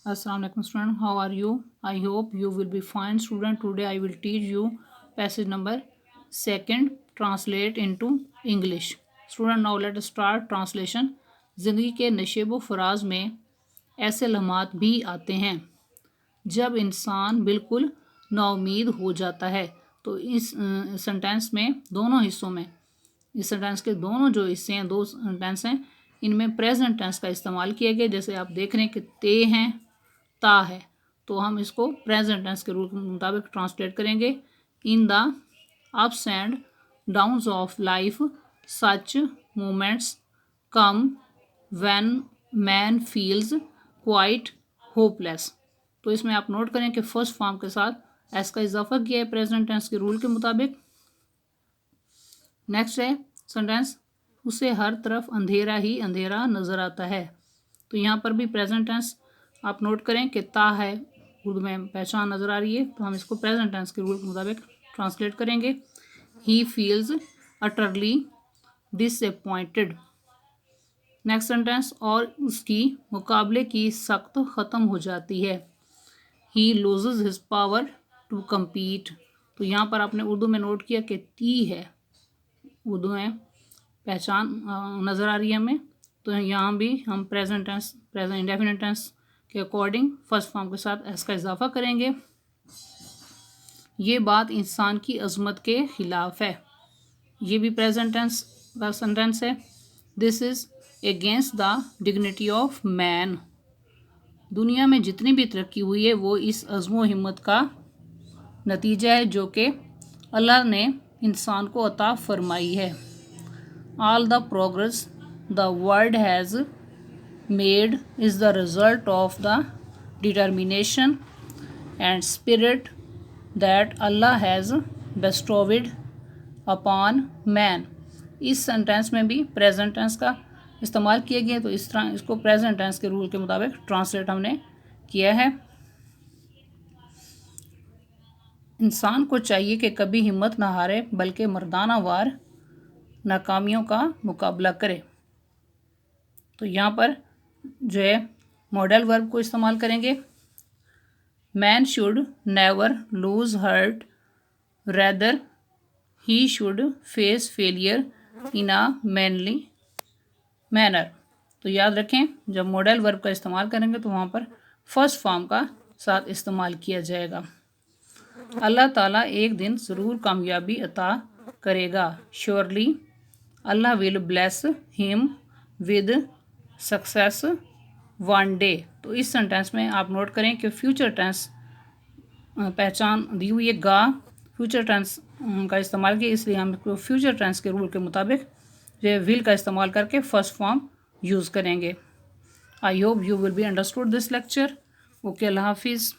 Assalamualaikum student, how are you? I hope you will be fine student. Today I will teach you passage number second, translate into English. Student, now let us start translation. ज़िंदगी के नशेबो फराज में ऐसे लम्हात भी आते हैं जब इंसान बिल्कुल नाउमीद हो जाता है। तो इस सेंटेंस में दोनों हिस्सों में, इस सेंटेंस के दोनों जो हिस्से हैं, दो सेंटेंस हैं, इनमें प्रेजेंट टेंस का इस्तेमाल किया गया। जैसे आप देख रहे हैं कि ते हैं, ता है, तो हम इसको प्रेजेंट टेंस के रूल के मुताबिक ट्रांसलेट करेंगे। In the ups and downs of life such moments come when man feels quite hopeless. तो इसमें आप नोट करें कि फर्स्ट फॉर्म के साथ एस का इजाफा किया है प्रेजेंट टेंस के रूल के मुताबिक। नेक्स्ट है सेंटेंस, उसे हर तरफ अंधेरा ही अंधेरा नजर आता है। तो यहाँ पर भी प्रेजेंट टेंस आप नोट करें कि ता है, उर्दू में पहचान नजर आ रही है, तो हम इसको प्रेजेंट टेंस के रूल के मुताबिक ट्रांसलेट करेंगे। He feels utterly disappointed. Next sentence, और उसकी मुकाबले की सख्त ख़त्म हो जाती है। He loses his power to compete. तो यहाँ पर आपने उर्दू में नोट किया कि ती है, उर्दू में पहचान नज़र आ रही है हमें, तो यहाँ भी हम present tense, present indefinite tense के अकॉर्डिंग फर्स्ट फॉर्म के साथ एस का इजाफा करेंगे। ये बात इंसान की अजमत के खिलाफ है। ये भी प्रेजेंट टेंस का सेंटेंस है। This is against the dignity of man. दुनिया में जितनी भी तरक्की हुई है वो इस अज़्म व हिम्मत का नतीजा है जो कि अल्लाह ने इंसान को अता फरमाई है। All the progress the world has made is the result of the determination and spirit that Allah has bestowed upon man। इस सेंटेंस में भी प्रेजेंट टेंस का इस्तेमाल किया गया, तो इस तरह इसको प्रेजेंट टेंस के रूल के मुताबिक ट्रांसलेट हमने किया है। इंसान को चाहिए कि कभी हिम्मत ना हारे बल्कि मर्दाना वार नाकामियों का मुकाबला करे। तो यहाँ पर जो है मॉडल वर्ब को इस्तेमाल करेंगे। Man should never lose heart rather he should face failure in a manly manner. तो याद रखें, जब मॉडल वर्ब का इस्तेमाल करेंगे तो वहाँ पर फर्स्ट फॉर्म का साथ इस्तेमाल किया जाएगा। अल्लाह ताला एक दिन ज़रूर कामयाबी अता करेगा। Surely Allah will bless him with success one day. तो इस सेंटेंस में आप नोट करें कि फ्यूचर टेंस पहचान दी हुई है, गा फ्यूचर टेंस का इस्तेमाल किया, इसलिए हम फ्यूचर टेंस के रूल के मुताबिक जो विल का इस्तेमाल करके फर्स्ट फॉर्म यूज़ करेंगे। I hope you will be understood this lecture. Okay, अल्लाह हाफिज़।